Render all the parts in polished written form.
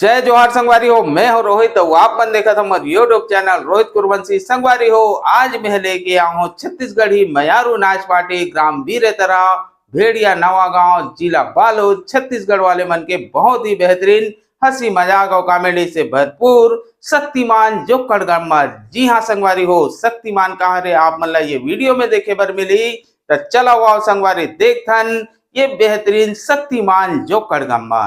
जय जोहार संगवारी हो। मैं हो रोहित। तो आप मन देखा था हमारे यूट्यूब चैनल रोहित कुरवंशी संगवारी हो। आज मैं लेके आया हूँ छत्तीसगढ़ी मयारू नाच पार्टी ग्राम बीरेतरा भेड़िया नवा गांव जिला बालोद छत्तीसगढ़ वाले मन के बहुत ही बेहतरीन हंसी मजाक और कॉमेडी से भरपूर शक्तिमान जो कड़गम्मा। जी हाँ संगवारी हो, शक्तिमान कहाँ रे आप मन ला ये वीडियो में देखे बर मिली। तो चला हुआ संगवारी देखथन ये बेहतरीन शक्तिमान जो कड़गम्मा।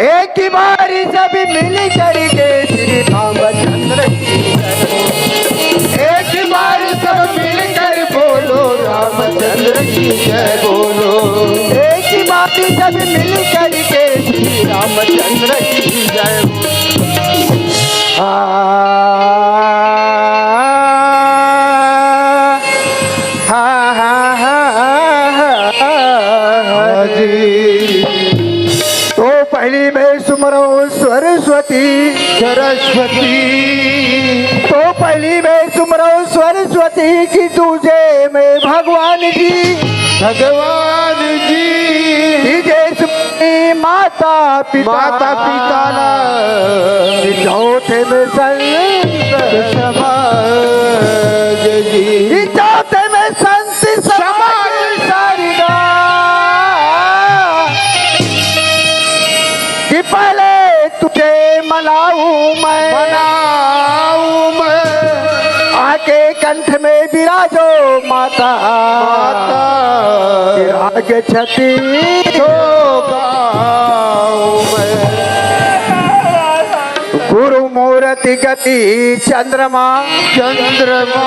एक बारी सब मिल करके श्री रामचंद्र की एक बार सब मिलकर बोलो रामचंद्र की जय बोलो। एक बारी सब मिल करके श्री रामचंद्र की जय पहली में सुमरो सरस्वती सरस्वती। तो पहली में सुमरो सरस्वती की दूजे में भगवान जी भगवान जी। तीजे माता पिता माता पिता। चौथे में संत समाज जी। चौथे में संत समाज सारिदा। कि पहले तुझे मनाऊं मैं आके कंठ में विराजो माता आगे छठी गुरु मूर्ति गति चंद्रमा चंद्रमा।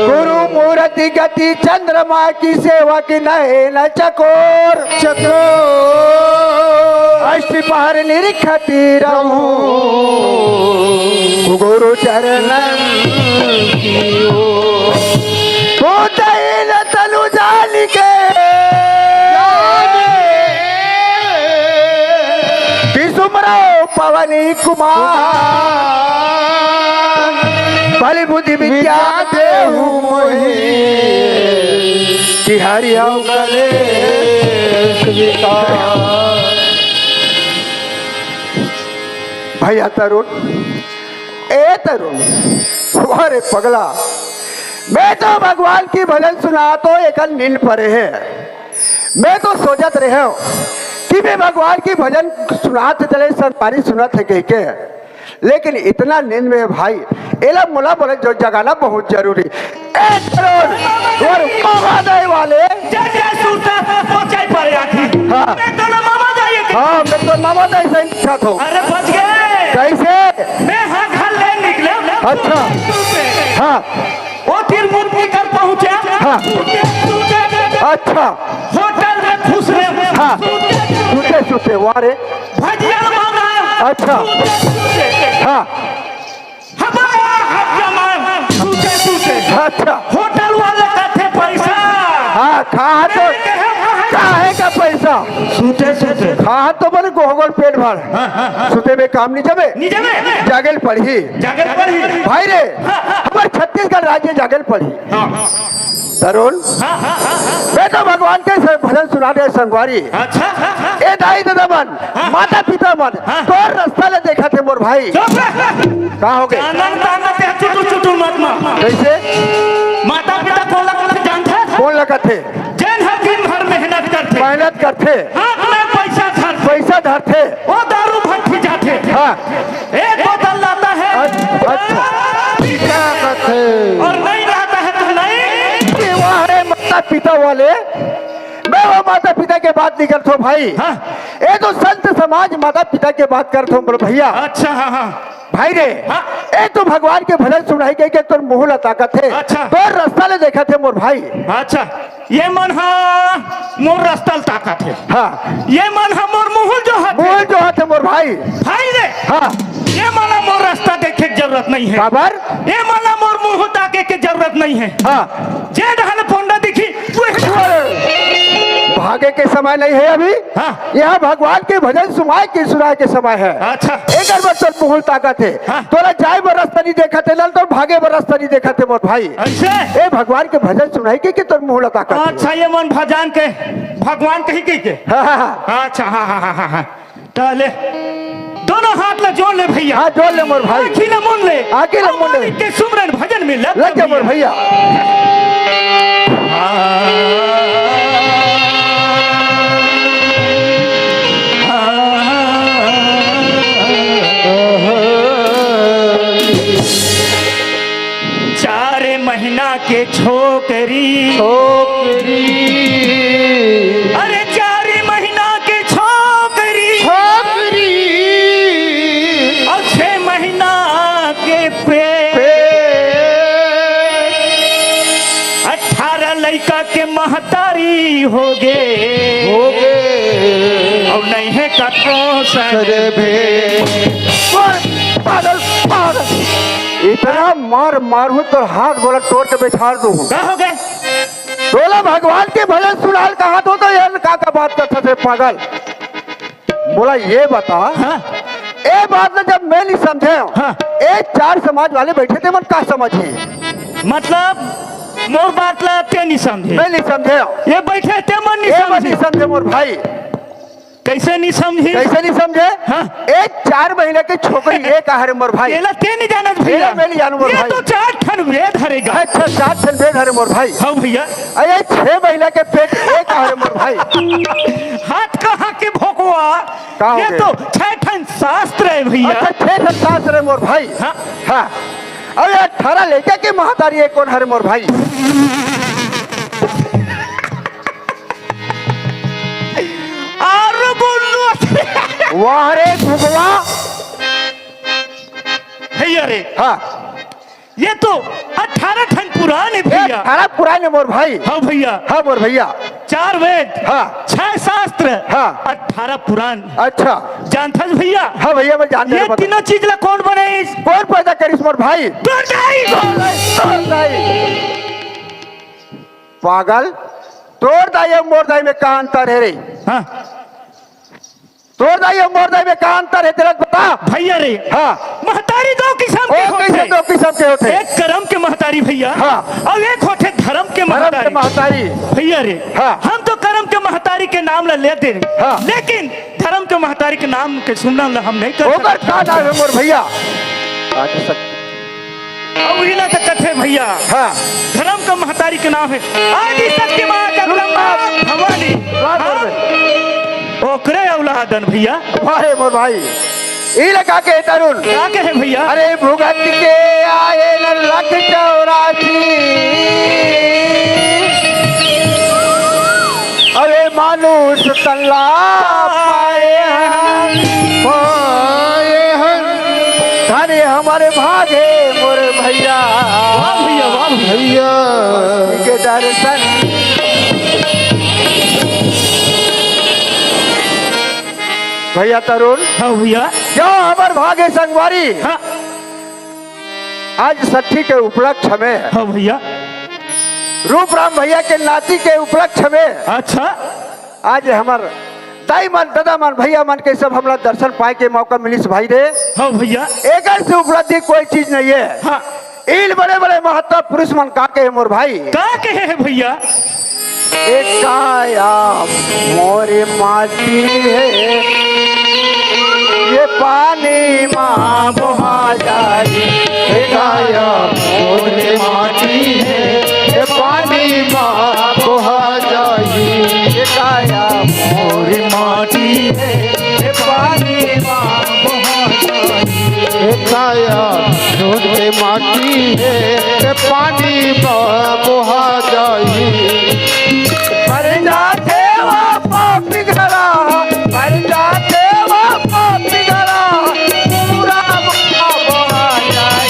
गुरु मूर्ति गति चंद्रमा की सेवा की नयन चकोर चकोर। अष्टपहर निरीखती रहूं गुरु चरणन की ओर। तनु जान के सुमरो पवनी कुमार बल बुद्धि विद्या देहु मोहि कि हरिओ गले भैया तरुण ए तरुण तुम्हारे पगला मैं तो भगवान की भजन सुना तो एक नींद पड़े है। मैं तो सोचत रहे हो कि मैं भगवान की भजन सुनाते चले सरकारी सुनत है के लेकिन इतना नींद में भाई एला मुला बोले जो जगाना बहुत जरूरी। वाले हाँ मैं तो मामा दाई से इच्छा था। अरे बच गए कैसे मैं हाँ घर ले निकले। अच्छा हाँ वो तिरमुर कर पहुंचा। हाँ अच्छा होटल में खुश रहे। हाँ सुते सुते वारे भजिया मांगा। अच्छा हाँ हमारा हक जमान सूते सूते अच्छा होटल वाले कहते पैसा हाँ खा तो काहे का पैसा सूते सूते खा तो बोले गोगल पेट भर सुते में काम नहीं जबे नीचे में जागल पड़ी जागर पर ही भाई रे हमारे छत्तीसगढ़ राज्य जागल पड़ी तरुण मैं तो भगवान के भजन सुना दे संगवारी अच्छा ए दाई दादा मन माता पिता मन तो रास्ता ले देखा थे मोर भाई चुप कहाँ हो गए आनंद आनंद है चुटू चुटू मत मार कैसे माता पिता को लगता जानता कौन लगा थे जैन हर दिन भर मेहनत करते मेहनत करते हाथ में पैसा धरते पैसा धरते वो दारू भट्टी जाते हाँ एक बोतल लाता है अच्छा क्या करते और नहीं रहता है तो नहीं ये वहाँ रे माता पिता वाले मैं वो माता पिता के बात नहीं करता हूँ भाई हाँ। ये तो संत समाज माता पिता के बात करता हूँ बोलो भैया अच्छा हाँ हाँ भाई रे हाँ। ए तो भगवान के भजन सुनाई गई के तोर मुंह ताकत है अच्छा। तो रास्ता ले देखा थे मोर भाई अच्छा ये मन हा मोर रास्ता ताकत है हाँ ये मन हा मोर मुहुल जो है बोल जो हाथ है मोर भाई भाई रे हाँ ये माना मोर रास्ता देखे की जरूरत नहीं है खबर ये माना मोर मुंह ताके की जरूरत नहीं है हाँ जे ढाल फोंडा दिखी भागे के समय नहीं है अभी हाँ। यहाँ भगवान के भजन सुनाए के समय है अच्छा एक बच्चन मुहुल ताकत है हाँ। तोरा जाए बर रास्ता नहीं देखा थे लाल तो भागे बर रास्ता नहीं देखा थे मोर भाई ऐसे ए भगवान के भजन सुनाई के तोर मुहुल ताकत अच्छा ये मन भजन के भगवान कही के हाँ हाँ अच्छा हाँ हाँ हाँ हाँ हाँ ताले दोनों हाथ ले जोड़ ले भैया हाँ जोड़ ले मोर भाई आखी ले मुन ले आखी ले मुन ले। के सुमरन भजन में लग जा मोर भैया चार महीना के छोकरी अरे 4 महीना के छोकरी और 6 महीना के पेट 18 लड़का के महतारी हो गए और नहीं है कठोर पागल पागल इतना मार मारू तो हाथ बोला तोड़ के बैठा दूं क्या हो गए बोला भगवान के भजन सुनाल कहा तो यार का बात करता थे पागल बोला ये बता हाँ? ए बात ना जब मैं नहीं समझे हाँ। ए 4 समाज वाले बैठे थे मन का समझे मतलब मोर बात ला ते नहीं समझे मैं नहीं समझे ये बैठे ते मन नहीं ए मन समझे नहीं समझे मोर भाई कैसे नहीं समझी कैसे नहीं समझे हाँ। एक 4 महीने की छोकरी एक है मोर भाई एला ते नहीं जानत भैया एला मैं नहीं जानू मोर ये भाई। तो 4 ठन वेद हरेगा अच्छा 4 छन बेद है मोर भाई हाँ भैया अरे 6 महीने के पेट एक है मोर भाई हाथ कहाँ के भोकवा का हो ये गए? तो 6 ठन शास्त्र है भैया अच्छा 6 छन सास रे मोर भाई हाँ। हाँ अरे 18 लेके के महतारी एक कौन है मोर भाई और बोलो वाह रे भगवा भैया रे हाँ ये तो 18 ठन पुराने भैया 18 पुराने मोर भाई हाँ भैया हाँ मोर भैया 4 वेद हाँ 6 शास्त्र हाँ। 18 पुराण अच्छा जानता है भैया हाँ भैया मैं जानते ये तीनों चीज ला कौन बनाई कौन पैदा करिस मोर भाई पागल तोड़ दाई और मोर दाई में कहा अंतर है रे हाँ तोड़ दाई और मोर दाई में कहा अंतर है तेरा बता भैया रे हाँ महतारी दो किस्म के ओ कैसे दो होते किस्म के होते एक कर्म के महतारी भैया हाँ। और एक होते धर्म के धर्म के महतारी महतारी भैया रे हाँ। हम तो कर्म के महतारी के नाम ला लेते रहे हाँ। लेकिन धर्म के महतारी के नाम के सुनना ला हम नहीं कर ओकर का नाम है मोर भैया और इला का कथे भैया हाँ धर्म का महतारी के नाम है आदि सत्य मां जगदम्बा भवानी ओकरे औलादन भैया अरे मोर भाई ई लगा के तरुण क्या कहे भैया अरे भुगत के आए न 184 अरे मानुष तल्ला पाए हैं धने हमारे भागे मोर भैया वाह भैया वाह भैया के दर्शन भैया तरुण हाँ भैया क्यों हमार भागे संगवारी हाँ आज सठी के उपलक्ष्य में, हाँ भैया। रूप राम भैया के नाती के उपलक्ष्य में अच्छा। आज हमार दाई मन दादा मन भैया मन के सब हमरा दर्शन पाए के मौका मिली भाई रे। हाँ भैया। एक से उपलब्धि कोई चीज नहीं है। हाँ। इन बड़े बड़े महत्व पुरुष मन का के मोर भाई का कहे है भैया? एक काया मोरे माटी है, ये पानी माँ बहा जाए। एक काया मोरे माटी है, ये पानी माँ बहा जाए। ये काया मोरे माटी है, ये पानी माँ बहा जाए। एक काया दूध के माटी है, पानी बहा जाई। मर जाते वो पापी घरा, मर जाते वो पापी घरा, पूरा बहा जाए।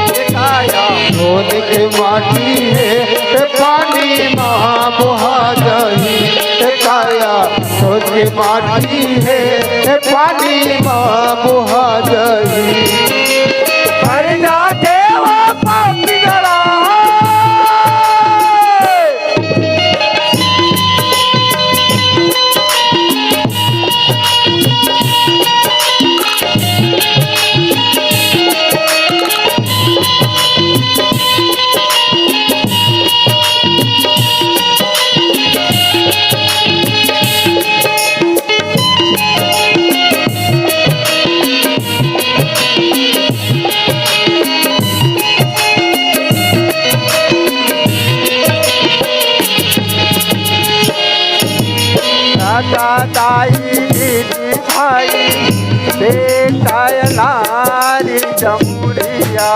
ये काया दूध के माटी है, पानी बहा जाई। एक काया दूध के माटी है, पानी बहा जाई। मर जाते वो पापी घरा। दादा दाई दीदी भाई बेटा नारी जमुरिया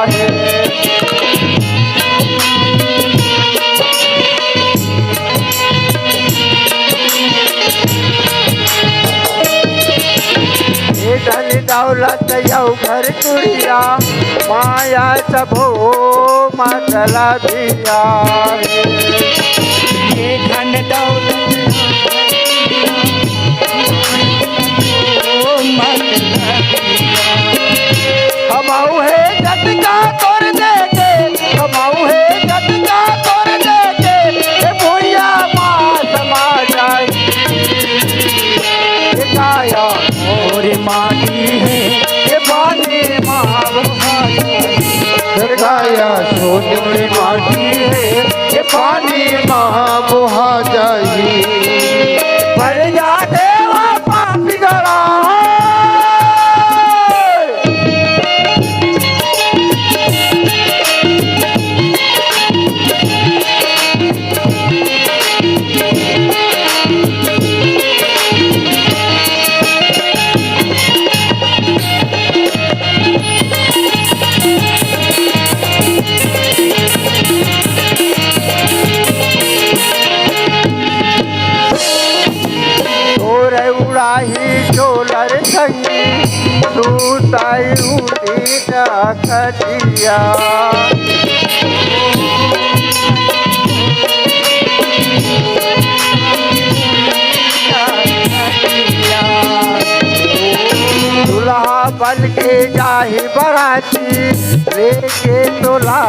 है। ये धन दौलत यौ घर कुड़िया, माया सबो मतला दिया है। ये धन दौलत हमाऊ है जट का तोड़ देके, हमाऊ है जट का तोड़ देके, ये भूया माँ समा जाए। ये काया और माटी है, ये पानी माँ बहा जाए। एक काया दूध की माटी है, ये पानी बहा जाई। मर जाते वो पापी घरा। उड़ाही डोलर संगी सूताई उड़ी खटिया। दूल्हा बन के जाही बराती, लेके तोला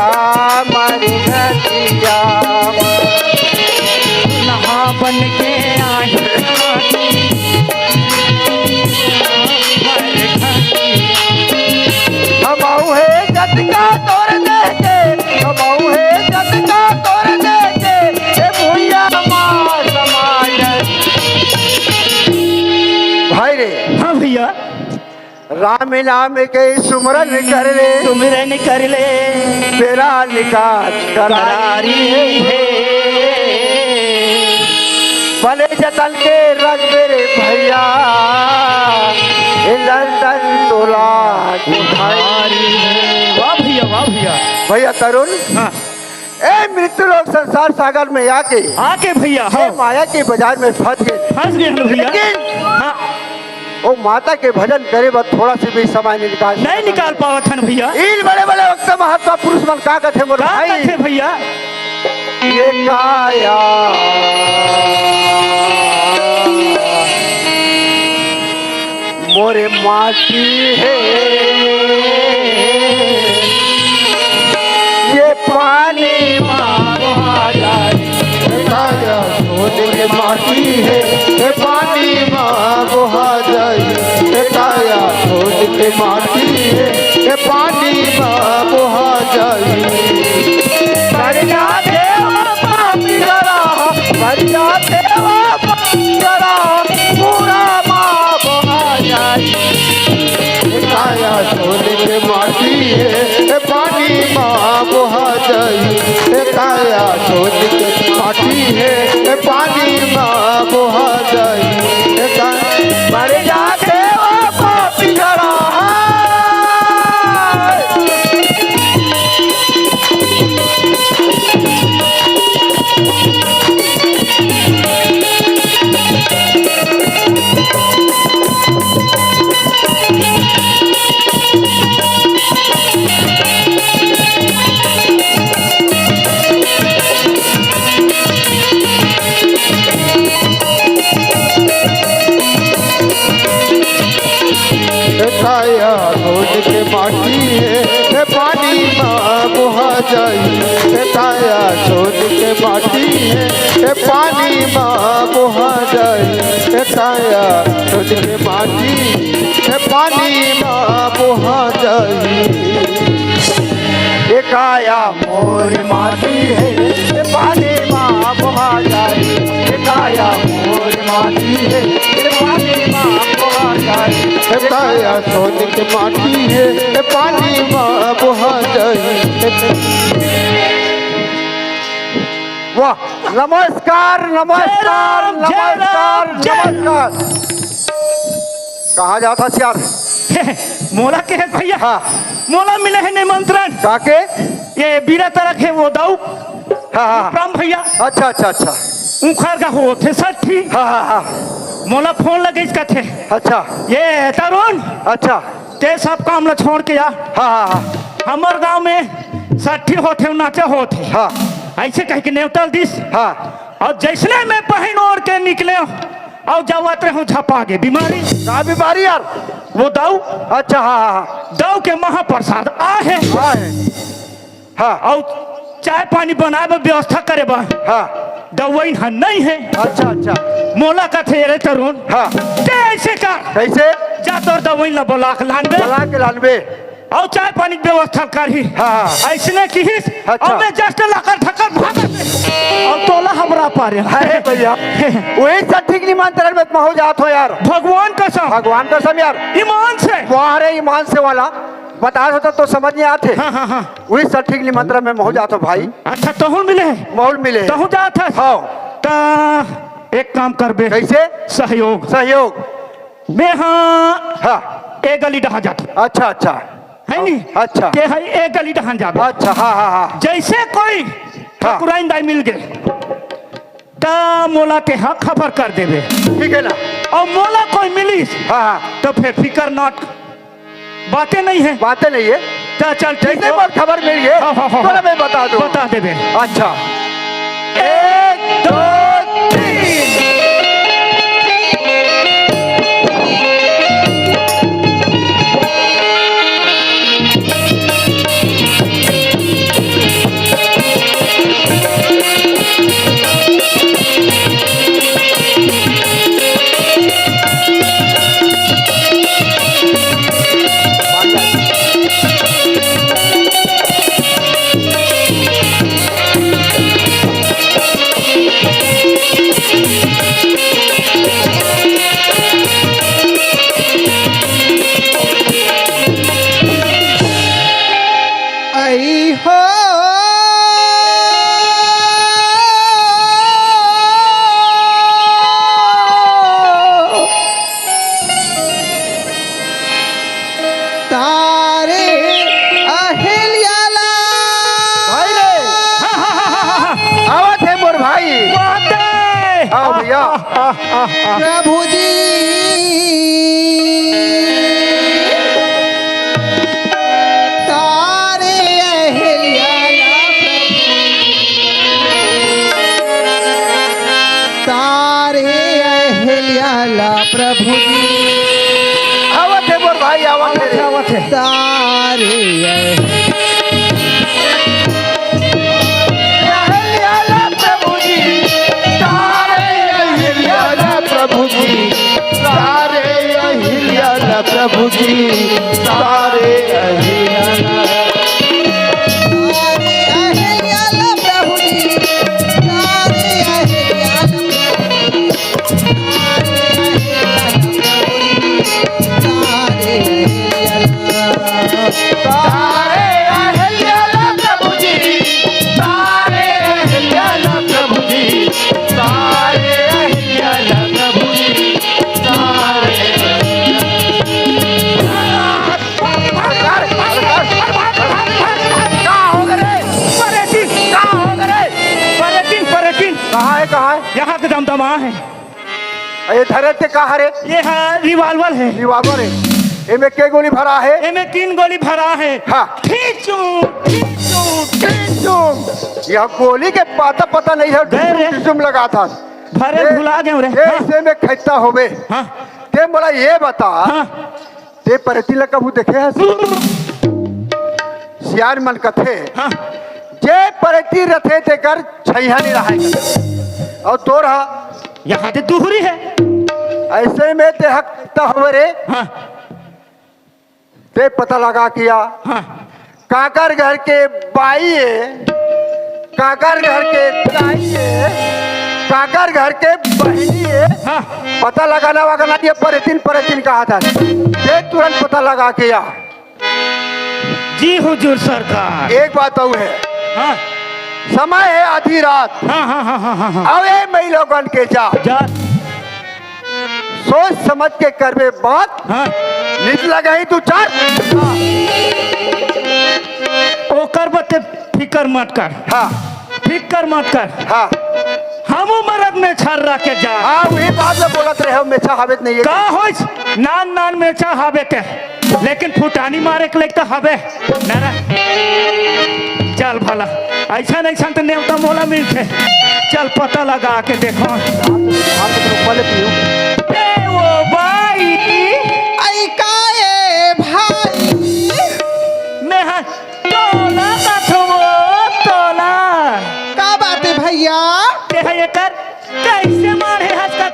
मारी घटिया। नहा बन के आए हमाऊ है जट का तोड़ देके, हमाऊ है जट का तोड़ देके, ये भूया माँ समाज। भाई रे। हाँ भैया। राम नाम के सुमरन कर ले, सुमिरन कर ले, तेरा निकाल करारी है। भले जतन के रंग मेरे भैया, लंदन तोला भारी है। वाह भैया, वाह भैया। भैया तरुण, हाँ। ए मृत्यु लोग संसार सागर में आके भैया, हाँ, माया के बाजार में फंस गए हम भैया। लेकिन हाँ। वो माता के भजन करे बस थोड़ा सा भी समय नहीं निकाल पावत हन भैया। इन बड़े बड़े वक्त महात्मा पुरुष मन का कथे मोर भाई भैया। ये काया मोरे माटी है ये पानी माँ बुहा जाई। काया सोने की माटी है ये पानी माँ बुहा जाई। काया सोने की माटी है ये पानी माँ बुहा जाई। मर जाते हो पापी जरा, मर जाते हो पापी जरा, पूरा माँ बुहा जाई। काया सोने की माटी है ये पानी माँ बुहा जाई। काया सोने की माटी है ये पानी माँ बुहा जाई। मर जाते हो पापी जरा। काया सोने की माटी है ये पानी माँ बुहा जाई। काया सोने की माटी है ये पानी माँ बुहा जाई। काया सोने की माटी ये पानी माँ बुहा जाई। ये काया मोर माटी है ये पानी माँ बुहा जाई। ये काया मोर माटी है ये पानी माँ बुहा जाई। काया सोने की माटी है ये पानी माँ बुहा जाई। वाह, नमस्कार नमस्कार नमस्कार नमस्कार। कहाँ जाता यार? मोला के है भैया। हाँ। मोला मिले है निमंत्रण। काके? ये बीरा तरक है वो दाऊ हाँ हाँ राम भैया अच्छा अच्छा अच्छा उखर का हो थे साठी। हाँ हाँ हाँ मोला फोन लगे इसका थे। अच्छा ये तरुण अच्छा ते सब काम ला छोड़ के आ। हाँ हाँ हाँ हमार गांव में साठी होते नाचे होते। हाँ ऐसे कह के नेवतल दिस। हाँ और जैसने मैं पहन ओढ़ के निकले और जावत रहे छपा गे बीमारी। कहाँ बीमारी यार? वो दाऊ अच्छा हाँ हाँ हाँ दाऊ के महाप्रसाद आ है। हाँ है हाँ और चाय पानी बनाए व्यवस्था करे बा हाँ दवाई नहीं है। अच्छा अच्छा मोला का थे रे तरुण हाँ ते ऐसे का कैसे? जा तोर दवाई ला बोला के लानबे बला के लानबे। और चाय पानी की व्यवस्था करी। हाँ। ऐसने की अच्छा। और मैं जस्ट लाकर ठकर भागत और तोला हमरा पारे। अरे भैया वही सब ठीक निमंत्रण में पहुंच जात हो यार। भगवान कसम भगवान कसम यार। ईमान से। तुम्हारे ईमान से वाला बता होता तो समझ नहीं आते। हाँ हाँ हाँ वही सब ठीक निमंत्रण में पहुंच जाते भाई। अच्छा तहुन मिले माहौल मिले तहु जात है। हाँ ता एक काम करबे कैसे? सहयोग सहयोग मैं हाँ हाँ एक गली डहा जाता अच्छा अच्छा है नी। अच्छा के है एक गली डहान जाबे। अच्छा हाँ हाँ हाँ जैसे कोई ठाकुराइन दाई मिल गए ता मोला के हाँ खबर कर देवे। ठीक है ना? और मोला कोई मिलीस हाँ हाँ तो फिर फिकर नॉट बातें नहीं है। बातें नहीं है। ता चल ठीक जैसे है। पर खबर मिल गई हाँ, हाँ, हाँ, तो मैं बता दूं। बता देवे। अच्छा 1 2 3 आई हो तारे अहिल्याला भाई रे हाँ हाँ हाँ हाँ हाँ आवत है मोर भाई। बातें। आओ भैया। प्रभु जी तारे अहिल्याला तारे अहिल्याला प्रभु जी आवत है मोर भाई आवत है। आवत है। तारे तारे अहियाला तारे अहियाला प्रभु जी तारे अहियाला प्रभु जी तारे अहियाला प्रभु जी तारे कहाँ है यहाँ के दमदमा है। ये धरे थे कहाँ रे? ये है रिवाल्वर है। रिवाल्वर है। इनमें के गोली भरा है? इनमें 3 गोली भरा है। हाँ। खींचू खींचू खींचू। यह गोली के पता नहीं है। डुम लगा था। भरे भुला गए रे। ऐसे में खैता होवे। हाँ। ते बोला ये बता। हाँ। ते परती लगा वो देखे है? सियार मन कथे। हाँ। जे परती रथे ते कर छैया नहीं रहा और तो रहा यहाँ ते दूहरी है। ऐसे में ते हकता हुए रे। हाँ। ते पता लगा किया। हाँ। काकर घर के बाई है, काकर घर के ताई है, काकर घर के बहनी है। हाँ। पता लगाना वगना ये परतीन कहा था। ते तुरंत पता लगा किया। जी हुजूर सरकार। एक बात और है। हाँ। समय है आधी रात। हाँ हाँ हाँ हाँ हाँ हाँ। अब ये मई लोगन के जा सोच समझ के करवे बात। हाँ। नित लगाई तू चार। ओ कर बते फिकर मत कर। हाँ। फिकर मत कर। हाँ। हम मरद में छर रख के जा। हाँ वही बात में बोलत रहे हो मेछा हावेत नहीं है। का होइस नान नान में चा हावे के लेकिन फुटानी मारे के लेक तो हवे ना। चल भला ऐसा नहीं संत नेवता मोला मिलते। चल पता लगा के देखो। आप पहले पियो। ए वो भाई आई काए भाई मैं हाँ तोला का तोला का बात है भैया? ये कर कैसे मारे हंस का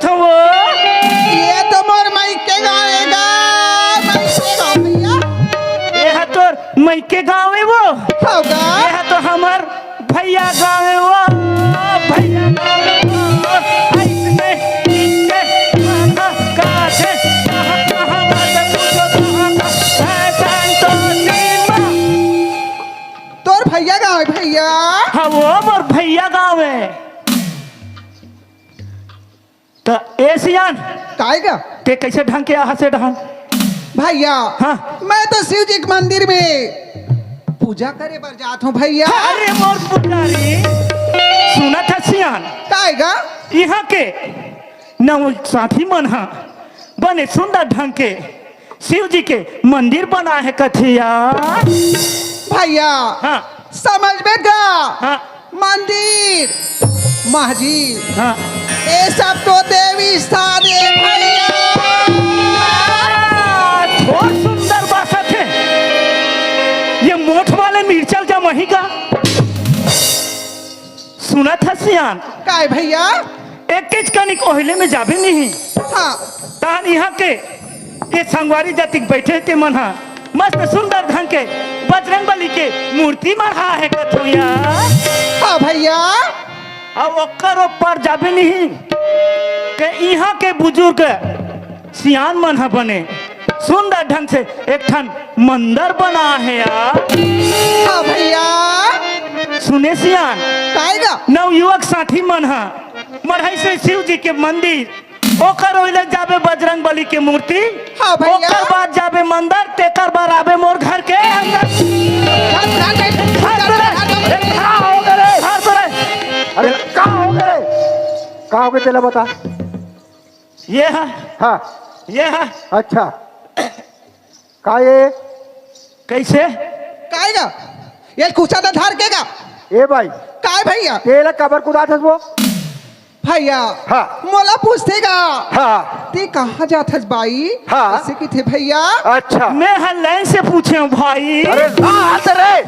ये तो मोर माई के गाएगा। माई के गाँव भैया। ये है तो मई के गाँव है वो। होगा। ये है तो हमार भैया गाँव है वो। भैया गाँव है वो। ऐसने इनके कहाँ काटे कहाँ कहाँ बात पूछो कहाँ ऐसा तो सीमा। तोर भैया गाँव है भैया। हाँ वो मोर भैया गाँव है। तो एशियन काएगा ते कैसे ढंग के यहाँ से ढंग भैया? हाँ। मैं तो शिव जी के मंदिर में पूजा करे बर जात हूँ भैया। अरे मोर पुजारी सुना था सियान काएगा यहाँ के नव साथी मन हा बने सुंदर ढंग के शिव जी के मंदिर बना है कथिया। भैया। हाँ। समझ में गा। हाँ। मंदिर मस्जिद हाँ। ये सब तो देवी स्थान है भैया। बहुत सुंदर बात है। ये मोठ वाले मिर्चल जा वही का सुना था सियान। काय भैया? एक किच कनिक ओहिले में जाबे नहीं। हाँ। तान यहाँ के ये संगवारी जाति बैठे के मन हा मस्त सुंदर ढंग के बजरंग बली के मूर्ति मढ़ा है कथुया। हाँ भैया। अब ओकर ऊपर जाबे नहीं के यहाँ के बुजुर्ग सियान मन हा बने सुंदर ढंग से एक ठन मंदिर बना है यार। हाँ भैया। सुने सियान काएगा नवयुवक साथी मन हा मढ़ाई से शिव जी के मंदिर ओकर ओइले जाबे बजरंग बली के मूर्ति। हाँ भैया। ओकर बाद जाबे मंदिर तेकर बाद आबे मोर घर के अंदर। अरे कहाँ हो गए? कहाँ हो गए तेला बता। ये है। हाँ। ये है। अच्छा का ये कैसे काएगा ये कुचा ना धार केगा। ए भाई काय भैया? तेला कबर कुदा था वो। भैया। हाँ। मोला पूछतेगा। हाँ। ते कहाँ जात हस बाई? हाँ। ऐसे की थे भैया? अच्छा मैं हर लाइन से पूछे हूँ भाई। अरे हाथ रे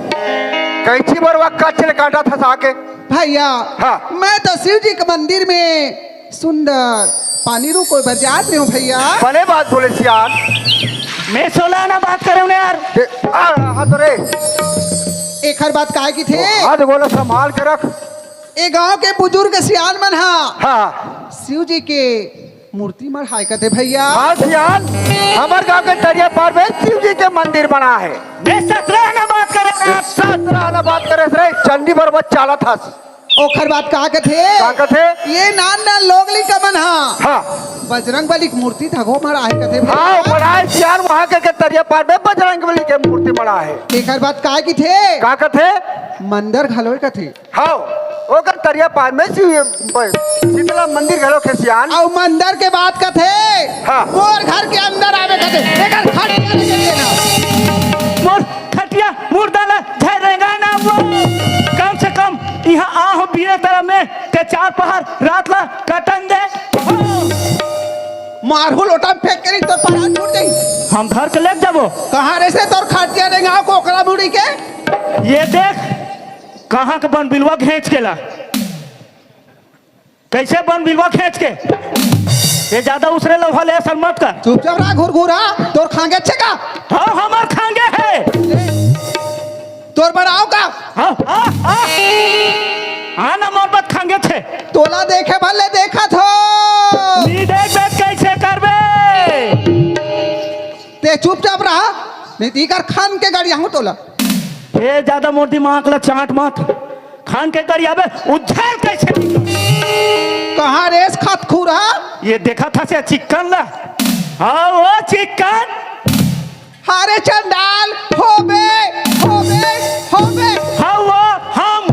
कैची बरवा कचरे काटा था साके। भैया। हाँ। मैं तो शिव जी के मंदिर में सुंदर पानी रो कोई बजात रही हूँ भैया। भले बात बोले सियान मैं 16 आना बात कर रहा हूँ यार। हाथ रे एक हर बात काहे की थे हाथ गोला संभाल के रख। ए गांव के बुजुर्ग सियान मन हा हाँ शिव जी के मूर्ति मर हाय कथे भैया। हाँ सियान, हमारे गांव के तरिया पार में शिव जी के मंदिर बना है। मैं 17 आना बात कर रहा हूँ। 17 आना बात करे रे चंडी बरबत चाला था। ओखर बात कहा कथे का कथे ये नान नान लोगली का मन हा हाँ बजरंग बली की मूर्ति धगो मर आए कथे भैया। हाँ बड़ा है सियान, वहाँ के तरिया पार में बजरंग बली के मूर्ति बना है। एक हर बात काहे की थे का कथे मंदिर घलोय कथे हाँ ओकर तरिया पार में शीतला मंदिर घलो के सियान। और मंदिर के बात कथे हाँ। मोर घर के अंदर आवे कथे एकर खटिया लेके देना मोर खटिया मुर्दाना झरेगा ना वो। कम से कम यहाँ आहो बीरे तरह में ते 4 पहाड़ रात ला कटन दे। मारहू लोटा में फेंक करी तो पहाड़ टूट गई। हम घर के ले जाबो। कहाँ रे से तोर खटिया देंगे कोकरा बुड़ी के ये देख कहाँ के बन बिलवा खींच के ला। कैसे बन बिलवा खींच के ये ज्यादा उसरे लोहा ले असर मत कर। चुपचाप रहा घुरघुरा तोर खांगे अच्छे का हाँ हमार खांगे है। तोर बनाओ का हाँ ना मोहब्बत खांगे थे। तोला देखे भले देखा थो नी देख देख कैसे करबे। ते चुपचाप रहा नहीं तीकर खान के गाड़ी हूँ तोला ये ज्यादा मोर दिमाग ला चाट मत। खान के कर आबे उज्जैन कैसे कहाँ रेस खात खूरा ये देखा था से चिकन ला। हाँ वो चिकन हारे चंडाल होबे होबे होबे हाँ वो हम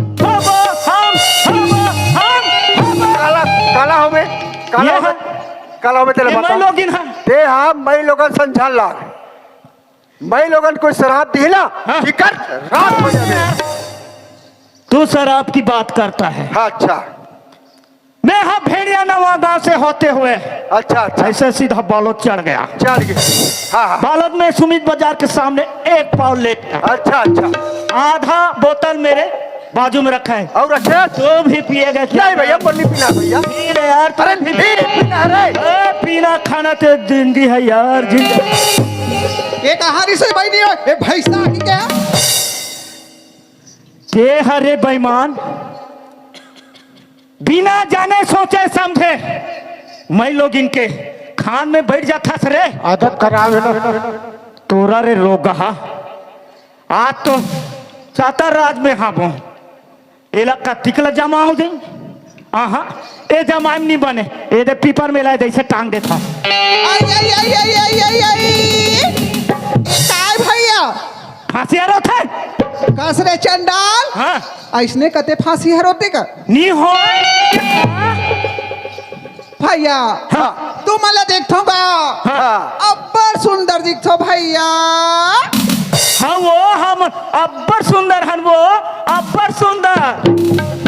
काला काला हो में काला ये हो में काला हो में तेरे ये मैं बता लोगिन हाँ। ते हाँ मई लोगन संझाल लाग मई लोगन कोई शराब दी ना हाँ। टिकट रात हो जाए। तू शराब की बात करता है। हाँ अच्छा मैं हाँ भेड़िया नवा गांव से होते हुए अच्छा अच्छा ऐसे सीधा बालोद चढ़ गया। चल गए हाँ हाँ बालोद में सुमित बाजार के सामने एक पाव लेट था। अच्छा अच्छा आधा बोतल मेरे बाजू में रखा है। और रखे तो भी पिएगा क्या? नहीं भैया पन्नी पीना भैया पी ले यार तू अरे भी नहीं पीना है रे ए, पीना खाना तो जिंदगी है यार जिंदगी। एक आहारी से भाई नहीं हो ए भैंसा की क्या ते हरे बेईमान बिना जाने सोचे समझे मैं लोग इनके खान में बैठ जाता रे। आदत खराब है ना तोरा रे रोगा आज तो चाता राज में हाँ बो इलाका तिकला जमा हो जाए। आहा ए जमाम नहीं बने ए दे पीपर में लाए जैसे टांग देता। आई आई आई आई आई आई आई काय भैया फांसी हरो थे कस रे चंडाल हाँ ऐसने कते फांसी हरोते का नहीं हो भैया हाँ। तू मला देखतो का हाँ अब्बर सुंदर दिखतो भैया हाँ वो हम अब्बर सुंदर हन वो अब्बर सुंदर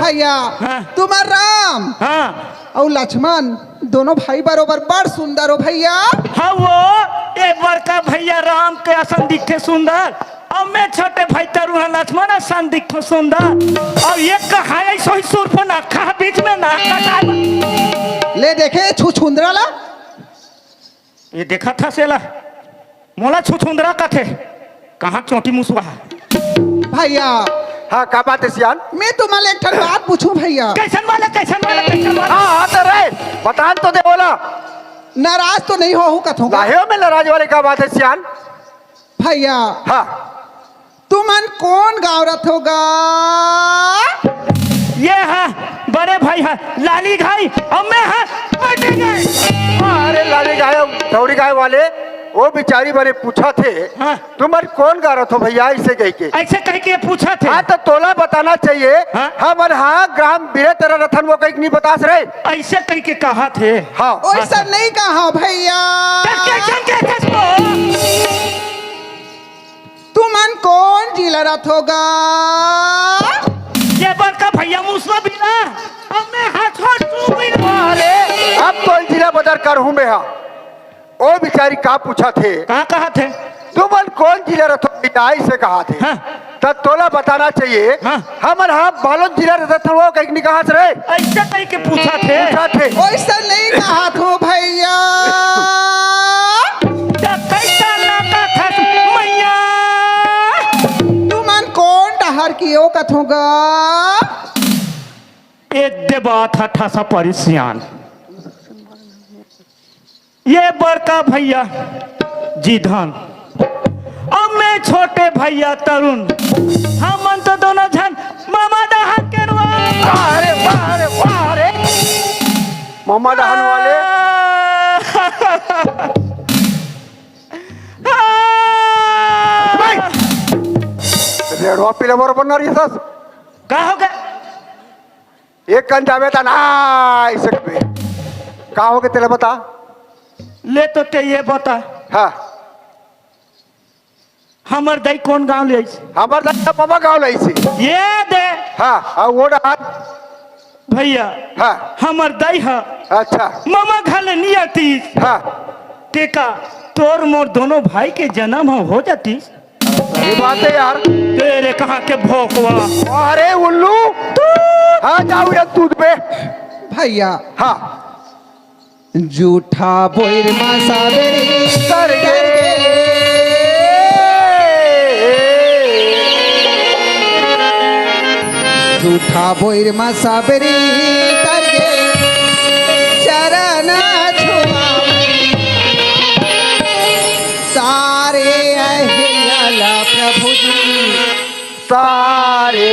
भैया हाँ। तुम्हार राम हाँ और लक्ष्मण दोनों भाई बरोबर बड़ सुंदर हो भैया। हाँ वो एक बार का भैया राम के आसन दिखे सुंदर और मैं छोटे भाई तरुण लक्ष्मण आसन दिखो सुंदर और ये कहा ऐसा ही सुर पर नाखा बीच में नाका ले देखे छुछुंदरा ला ये देखा था सेला मोला छुछुंदरा का थे कहाँ चोटी मुसवा भैया हाँ का बात है सियान मैं तुम्हारे एक ठन बात पूछूं भैया कैसन वाला कैसन वाला कैसन वाला हाँ हाँ तो रे बतान तो दे बोला नाराज तो नहीं हो कथूंगा लाहे में नाराज वाले का बात है सियान भैया हाँ तुमन कौन गाँव रथ होगा ये है बड़े भाई है लाली घाई और मैं है बड़े गए। अरे लाली गाय दौड़ी गाय वाले वो बेचारी बने पूछा थे हाँ। तुम्हारे कौन गा रहा था भैया ऐसे कह के ऐसे कह के पूछा थे हाँ तो तोला बताना चाहिए हाँ। हमारे हाँ ग्राम बीरे तेरा रथन वो कहीं नहीं बता रहे ऐसे कह के कहा थे हाँ वैसा नहीं कहा भैया तुमन कौन जिला रथ होगा ये बड़का भैया मुसवा बिना अब मैं हाथ हाथ तू बिना अरे अब तो जिला बदर कर हूँ मैं हाँ ओ बेचारी का पूछा थे कहा थे तुमन कौन जिला रथो पिटाई से कहा थे हाँ। तो तोला बताना चाहिए हाँ। हमारे हाँ बालोद जिला रथन वो कहीं नहीं कहा रहे ऐसे कह के पूछा थे पूछा थे वैसा नहीं कहा तो भैया कैसा लगा यो कथों गा एक बात हठा सा परिसियान ये बड़का भैया जी धन अब मैं छोटे भैया तरुण हम तो दोनों झन मामा दहन के अरे वाह अरे वाह अरे मामा दहन वाले रेडवा पिले बरोबर ना येतस का हो गया एक घंटा में था ना सकते का हो गया तेरे बता ले तो ते ये बता हाँ हमर दई कौन गांव ले आइस? हमार दादा पापा गाँव लाई सी ये दे हाँ हाँ वो हाथ भैया हाँ हमर दई है अच्छा मामा घाले नियती हाँ टेका तोर मोर दोनों भाई के जन्म हो जाती ये बात है यार तेरे कहाँ के भोकवा अरे उल्लू हाँ जाओ यार दूध पे भैया हाँ जूठा बोर मासाबेरी सर जूठा बोर मासाबेरी करगे चरण छुआवे सारे अहियाला प्रभु जी सारे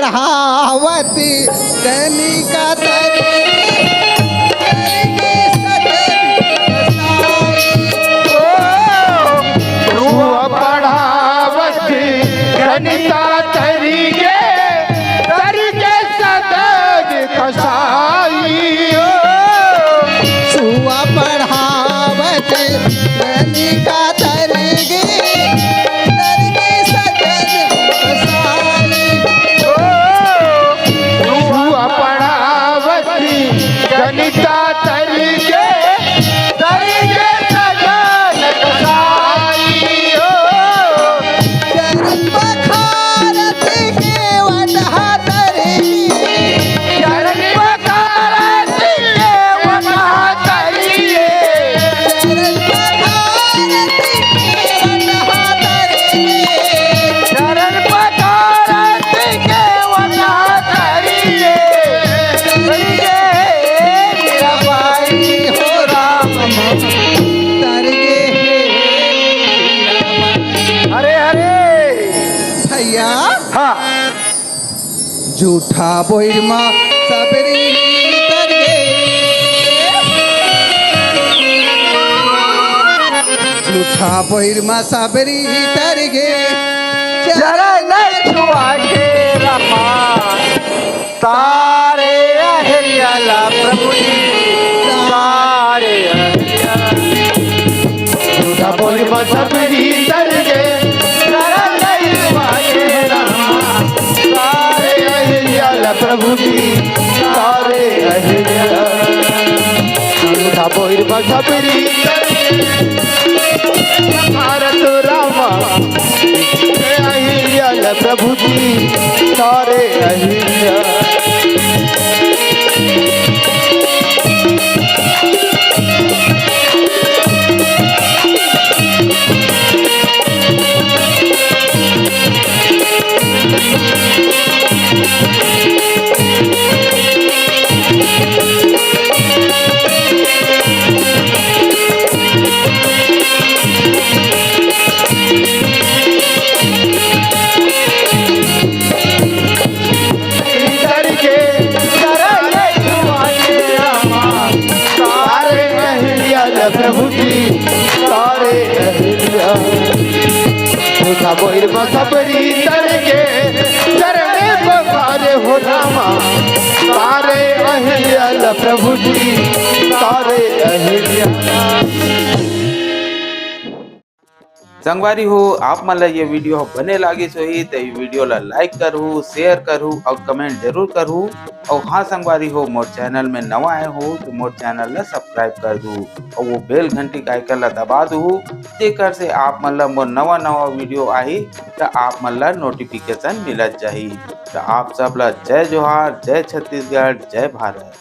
पढ़ावती कनिका पढ़ावती गणिता तरीके तरीके सदन कसाई सुआ पढ़ावती कनिका तरीके तरीके सदन कसाई पढ़ावती गणिता तरीके तरीके सदन कसाई चरण पखारती के वटहा तरीके चरण पखारती के वटहा तरीके चरण पखारती के वटहा तरीके चरण पखारती के वटहा तरीके मेरा भाई हो राम तरगे अरे अरे भैया हाँ झूठा बोरमा सबरी तरगे झूठा बोरमा सबरी तरगे जरा नहीं छुआ के रमा तारे अहियाला प्रभु जी तारे झूठा बोल सबरी तरगे जरा नहीं छुआ के रमा सारे अहियाला प्रभु जी सारे अहियाला झूठा बोल सबरी भारत रामा अहिल्या प्रभु जी सारे अहिल्या आहिर बसबरी तरके चरणे पवारे हो रामा तारे अहिल्या प्रभु जी तारे अहिल्या। संगवारी हो आप मन ला ये वीडियो बने लागिस होही तो ये वीडियो ला लाइक करहु, शेयर करहु और कमेंट जरूर करहु। और हाँ संगवारी हो मोर चैनल में नवा आए हो तो मोर चैनल ला सब्सक्राइब कर दू और वो बेल घंटी का आइकन ला दबा दू, जेकर से आप मन ला मोर नवा नवा वीडियो आही तो आप मन ला नोटिफिकेशन मिलत जाही। तो आप सब ला जय जोहार, जय छत्तीसगढ़, जय भारत।